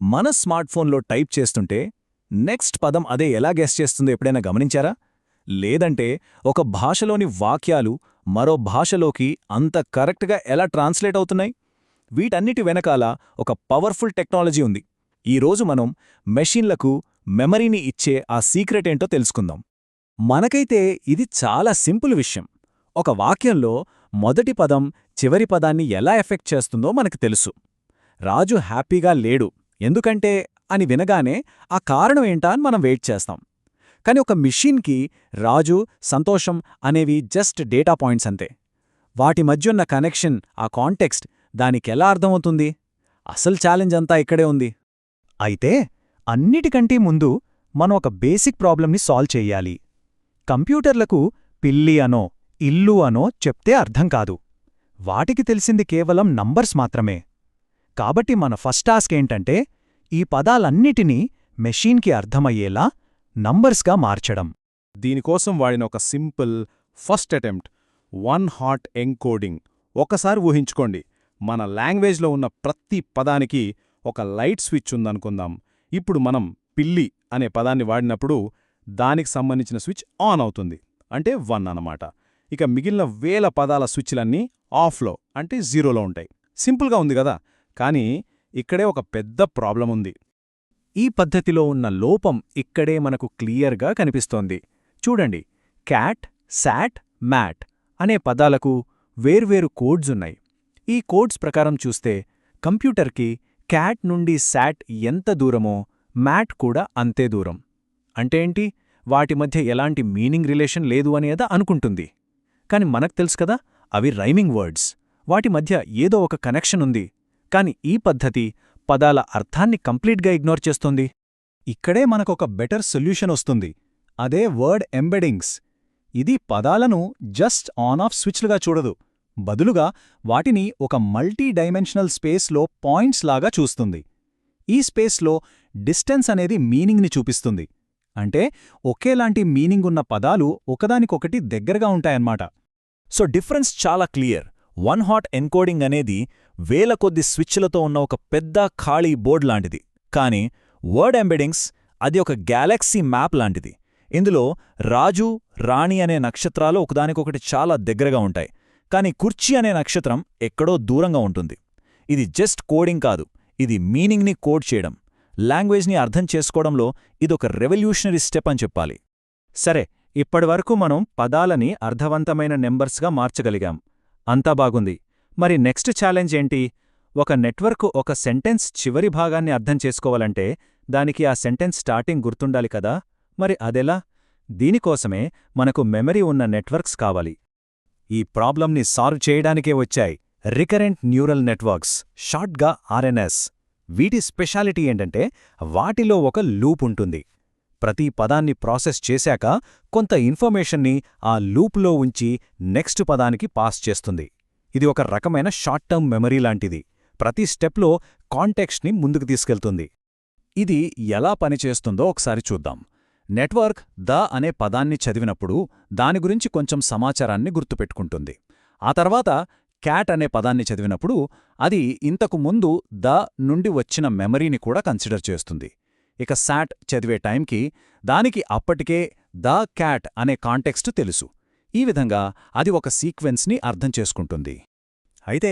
మన స్మార్ట్ఫోన్లో టైప్ చేస్తుంటే నెక్స్ట్ పదం అదే ఎలా గెస్ చేస్తుందో ఎప్పుడైనా గమనించారా? లేదంటే ఒక భాషలోని వాక్యాలు మరో భాషలోకి అంత కరెక్ట్గా ఎలా ట్రాన్స్లేట్ అవుతున్నాయి? వీటన్నిటి వెనకాల ఒక పవర్ఫుల్ టెక్నాలజీ ఉంది. ఈరోజు మనం మెషిన్లకు మెమరీని ఇచ్చే ఆ సీక్రెట్ ఏంటో తెలుసుకుందాం. మనకైతే ఇది చాలా సింపుల్ విషయం. ఒక వాక్యంలో మొదటి పదం చివరి పదాన్ని ఎలా ఎఫెక్ట్ చేస్తుందో మనకు తెలుసు. రాజు హ్యాపీగా లేడు ఎందుకంటే అని వినగానే ఆ కారణం ఏంటా అని మనం వెయిట్ చేస్తాం. కాని ఒక మిషన్కి రాజు, సంతోషం అనేవి జస్ట్ డేటా పాయింట్స్ అంతే. వాటి మధ్యున్న కనెక్షన్, ఆ కాంటెక్స్ట్ దానికెలా అర్థమవుతుంది? అసలు ఛాలెంజ్ అంతా ఇక్కడే ఉంది. అయితే అన్నిటికంటే ముందు మనం ఒక బేసిక్ ప్రాబ్లంని సాల్వ్ చెయ్యాలి. కంప్యూటర్లకు పిల్లి అనో ఇల్లు అనో చెప్తే అర్థం కాదు. వాటికి తెలిసింది కేవలం నంబర్స్ మాత్రమే. కాబట్టి మన ఫస్ట్ టాస్క్ ఏంటంటే ఈ పదాలన్నిటినీ మెషీన్కి అర్థమయ్యేలా నంబర్స్గా మార్చడం. దీనికోసం వాడిన ఒక simple first attempt one hot encoding. ఒకసారి ఊహించుకోండి, మన లాంగ్వేజ్లో ఉన్న ప్రతి పదానికి ఒక లైట్ స్విచ్ ఉందనుకుందాం. ఇప్పుడు మనం పిల్లి అనే పదాన్ని వాడినప్పుడు దానికి సంబంధించిన స్విచ్ ఆన్ అవుతుంది, అంటే 1 అన్నమాట. ఇక మిగిలిన వేల పదాల స్విచ్లన్నీ ఆఫ్లో, అంటే 0లో ఉంటాయి. సింపుల్గా ఉంది కదా? కానీ ఇక్కడే ఒక పెద్ద ప్రాబ్లం ఉంది. ఈ పద్ధతిలో ఉన్న లోపం ఇక్కడే మనకు క్లియర్గా కనిపిస్తోంది. చూడండి, క్యాట్, శాట్, మ్యాట్ అనే పదాలకు వేర్వేరు కోడ్స్ ఉన్నాయి. ఈ కోడ్స్ ప్రకారం చూస్తే కంప్యూటర్కి క్యాట్ నుండి శాట్ ఎంత దూరమో మ్యాట్ కూడా అంతే దూరం. అంటే ఏంటి? వాటి మధ్య ఎలాంటి మీనింగ్ రిలేషన్ లేదు అనేదా అనుకుంటుంది. కాని మనకు తెలుసు కదా, అవి రైమింగ్ వర్డ్స్. వాటి మధ్య ఏదో ఒక కనెక్షన్ ఉంది. కాని ఈ పద్ధతి పదాల అర్థాన్ని కంప్లీట్గా ఇగ్నోర్ చేస్తుంది. ఇక్కడే మనకొక బెటర్ సొల్యూషన్ వస్తుంది. అదే వర్డ్ ఎంబెడింగ్స్. ఇది పదాలను జస్ట్ ఆన్ ఆఫ్ స్విచ్లుగా చూడదు. బదులుగా వాటిని ఒక మల్టీ డైమెన్షనల్ స్పేస్లో పాయింట్స్ లాగా చూస్తుంది. ఈ స్పేస్లో డిస్టెన్స్ అనేది మీనింగ్ని చూపిస్తుంది. అంటే ఒకేలాంటి మీనింగున్న పదాలు ఒకదానికొకటి దగ్గరగా ఉంటాయన్నమాట. సో డిఫరెన్స్ చాలా క్లియర్. వన్ హాట్ ఎన్కోడింగ్ అనేది వేల కొద్ది స్విచ్లతో ఉన్న ఒక పెద్ద ఖాళీ బోర్డ్ లాంటిది. కానీ వర్డ్ ఎంబెడింగ్స్ అది ఒక గ్యాలక్సీ మ్యాప్ లాంటిది. ఇందులో రాజు, రాణి అనే నక్షత్రాలు ఒకదానికొకటి చాలా దగ్గరగా ఉంటాయి. కానీ కుర్చీ అనే నక్షత్రం ఎక్కడో దూరంగా ఉంటుంది. ఇది జస్ట్ కోడింగ్ కాదు, ఇది మీనింగ్ని కోడ్ చేయడం, లాంగ్వేజ్ని అర్థం చేసుకోవడంలో ఇదొక రెవల్యూషనరీ స్టెప్ అని చెప్పాలి. సరే, ఇప్పటివరకు మనం పదాలని అర్థవంతమైన నెంబర్స్గా మార్చగలిగాం. అంతా బాగుంది. మరి నెక్స్ట్ ఛాలెంజ్ ఏంటి? ఒక నెట్వర్క్ ఒక సెంటెన్స్ చివరి భాగాన్ని అర్థం చేసుకోవాలంటే దానికి ఆ సెంటెన్స్ స్టార్టింగ్ గుర్తుండాలి కదా. మరి అదెలా? దీనికోసమే మనకు మెమరీ ఉన్న నెట్వర్క్స్ కావాలి. ఈ ప్రాబ్లంని సాల్వ్ చేయడానికే వచ్చాయి రికరెంట్ న్యూరల్ నెట్వర్క్స్, షార్ట్గా ఆర్ఎన్ఎస్. వీటి స్పెషాలిటీ ఏంటంటే వాటిలో ఒక లూప్ ఉంటుంది. ప్రతి పదాన్ని ప్రాసెస్ చేశాక కొంత ఇన్ఫర్మేషన్ని ఆ లూప్లో ఉంచి నెక్స్ట్ పదానికి పాస్ చేస్తుంది. ఇది ఒక రకమైన షార్ట్ టర్మ్ మెమరీ లాంటిది. ప్రతి స్టెప్లో కాంటెక్స్ట్ని ముందుకు తీసుకెళ్తుంది. ఇది ఎలా పనిచేస్తుందో ఒకసారి చూద్దాం. నెట్వర్క్ ద అనే పదాన్ని చదివినప్పుడు దాని గురించి కొంచెం సమాచారాన్ని గుర్తుపెట్టుకుంటుంది. ఆ తర్వాత క్యాట్ అనే పదాన్ని చదివినప్పుడు అది ఇంతకు ముందు ద నుండి వచ్చిన మెమరీని కూడా కన్సిడర్ చేస్తుంది. ఇక శాట్ చదివే టైంకి దానికి అప్పటికే ద క్యాట్ అనే కాంటెక్స్ట్ తెలుసు. ఈ విధంగా అది ఒక సీక్వెన్స్ని అర్థం చేసుకుంటుంది. అయితే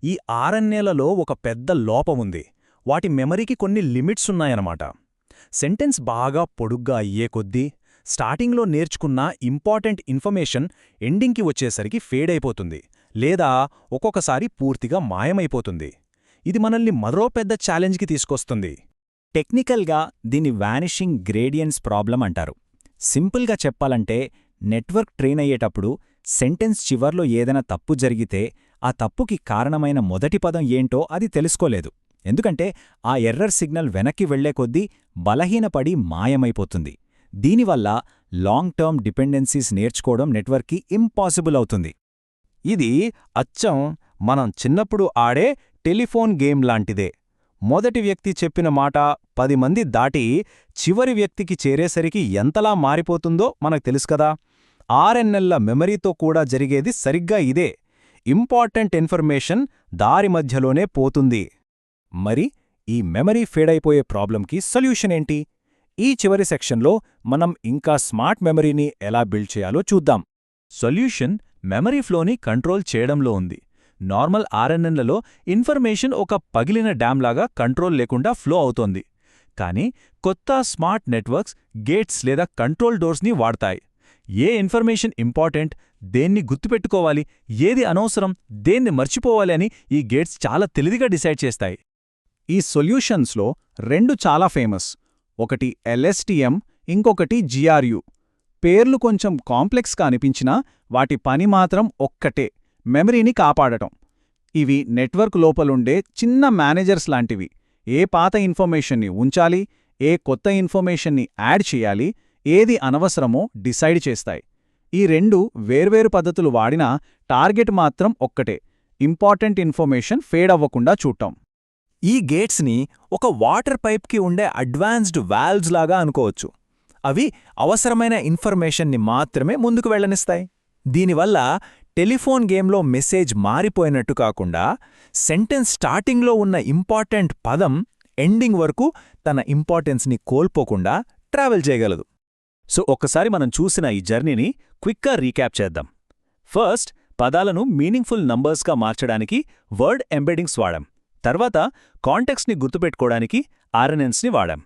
ఈ ఆర్ఎన్ఏలలో ఒక పెద్ద లోపముంది. వాటి మెమరీకి కొన్ని లిమిట్స్ ఉన్నాయన్నమాట. సెంటెన్స్ బాగా పొడుగ్గా అయ్యే కొద్దీ స్టార్టింగ్లో నేర్చుకున్న ఇంపార్టెంట్ ఇన్ఫర్మేషన్ ఎండింగ్కి వచ్చేసరికి ఫేడ్ అయిపోతుంది, లేదా ఒక్కొక్కసారి పూర్తిగా మాయమైపోతుంది. ఇది మనల్ని మరో పెద్ద ఛాలెంజ్కి తీసుకొస్తుంది. టెక్నికల్గా దీన్ని వానిషింగ్ గ్రేడియన్స్ ప్రాబ్లం అంటారు. సింపుల్గా చెప్పాలంటే నెట్వర్క్ ట్రైన్ అయ్యేటప్పుడు సెంటెన్స్ చివర్లో ఏదైనా తప్పు జరిగితే ఆ తప్పుకి కారణమైన మొదటి పదం ఏంటో అది తెలుసుకోలేదు. ఎందుకంటే ఆ ఎర్రర్ సిగ్నల్ వెనక్కి వెళ్లే కొద్దీ బలహీనపడి మాయమైపోతుంది. దీనివల్ల లాంగ్ టర్మ్ డిపెండెన్సీస్ నేర్చుకోవడం నెట్వర్క్కి ఇంపాసిబుల్ అవుతుంది. ఇది అచ్చం మనం చిన్నప్పుడు ఆడే టెలిఫోన్ గేమ్ లాంటిదే. మొదటి వ్యక్తి చెప్పిన మాట 10 మంది దాటి చివరి వ్యక్తికి చేరేసరికి ఎంతలా మారిపోతుందో మనకు తెలుసు కదా. ఆర్ఎన్ఎల్ల మెమరీతో కూడా జరిగేది సరిగ్గా ఇదే. ఇంపార్టెంట్ ఇన్ఫర్మేషన్ దారి మధ్యలోనే పోతుంది. మరి ఈ మెమరీ ఫేడ్ అయిపోయే ప్రాబ్లంకి సొల్యూషన్ ఏంటి? ఈ చివరి సెక్షన్లో మనం ఇంకా స్మార్ట్ మెమరీని ఎలా బిల్డ్ చేయాలో చూద్దాం. సొల్యూషన్ మెమరీ ఫ్లోని కంట్రోల్ చేయడంలో ఉంది. నార్మల్ ఆర్ఎన్ఎన్లలో ఇన్ఫర్మేషన్ ఒక పగిలిన డ్యామ్లాగా కంట్రోల్ లేకుండా ఫ్లో అవుతోంది. కానీ కొత్త స్మార్ట్ నెట్వర్క్స్ గేట్స్ లేదా కంట్రోల్ డోర్స్ని వాడతాయి. ఏ ఇన్ఫర్మేషన్ ఇంపార్టెంట్, దేన్ని గుర్తుపెట్టుకోవాలి, ఏది అనవసరం, దేన్ని మర్చిపోవాలి అని ఈ గేట్స్ చాలా తెలివిగా డిసైడ్ చేస్తాయి. ఈ సొల్యూషన్స్లో 2 చాలా ఫేమస్. ఒకటి LSTM, ఇంకొకటి GRU. పేర్లు కొంచెం కాంప్లెక్స్గా అనిపించినా వాటి పని మాత్రం ఒక్కటే: మెమరీని కాపాడటం. ఇవి నెట్వర్క్ లోపలుండే చిన్న మేనేజర్స్ లాంటివి. ఏ పాత ఇన్ఫర్మేషన్ని ఉంచాలి, ఏ కొత్త ఇన్ఫర్మేషన్ని యాడ్ చేయాలి, ఏది అనవసరమో డిసైడ్ చేస్తాయి. ఈ 2 వేర్వేరు పద్ధతులు వాడినా టార్గెట్ మాత్రం ఒక్కటే: ఇంపార్టెంట్ ఇన్ఫర్మేషన్ ఫేడ్ అవ్వకుండా చూడటం. ఈ గేట్స్ని ఒక వాటర్ పైప్కి ఉండే అడ్వాన్స్డ్ వాల్వ్స్ లాగా అనుకోవచ్చు. అవి అవసరమైన ఇన్ఫర్మేషన్ని మాత్రమే ముందుకు వెళ్ళనిస్తాయి. దీనివల్ల టెలిఫోన్ గేమ్లో మెసేజ్ మారిపోయినట్టు కాకుండా, సెంటెన్స్ స్టార్టింగ్లో ఉన్న ఇంపార్టెంట్ పదం ఎండింగ్ వరకు తన ఇంపార్టెన్స్ని కోల్పోకుండా ట్రావెల్ చేయగలదు. సో ఒక్కసారి మనం చూసిన ఈ జర్నీని క్విక్గా రీక్యాప్ చేద్దాం. ఫస్ట్, పదాలను మీనింగ్ఫుల్ నంబర్స్గా మార్చడానికి వర్డ్ ఎంబెడింగ్స్ వాడాం. తర్వాత కాంటెక్స్ట్ని గుర్తుపెట్టుకోవడానికి ఆర్ఎన్ఎన్స్ని వాడాం.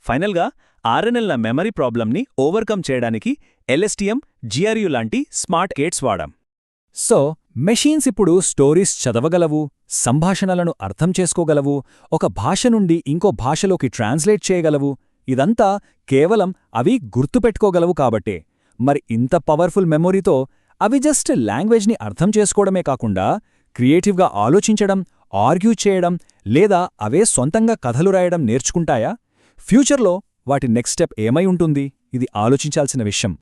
ఫైనల్గా ఆర్ఎన్ఎల్ల మెమరీ ప్రాబ్లంని ఓవర్కమ్ చేయడానికి LSTM, GRU లాంటి స్మార్ట్ గేట్స్ వాడాం. సో మెషీన్స్ ఇప్పుడు స్టోరీస్ చదవగలవు, సంభాషణలను అర్థం చేసుకోగలవు, ఒక భాష నుండి ఇంకో భాషలోకి ట్రాన్స్లేట్ చేయగలవు. ఇదంతా కేవలం అవి గుర్తుపెట్టుకోగలవు కాబట్టే. మరి ఇంత పవర్ఫుల్ మెమొరీతో అవి జస్ట్ లాంగ్వేజ్ని అర్థం చేసుకోవడమే కాకుండా, క్రియేటివ్గా ఆలోచించడం, ఆర్గ్యూ చేయడం, లేదా అవే సొంతంగా కథలు రాయడం నేర్చుకుంటాయా? ఫ్యూచర్లో వాటి నెక్స్ట్ స్టెప్ ఏమై ఉంటుంది? ఇది ఆలోచించాల్సిన విషయం.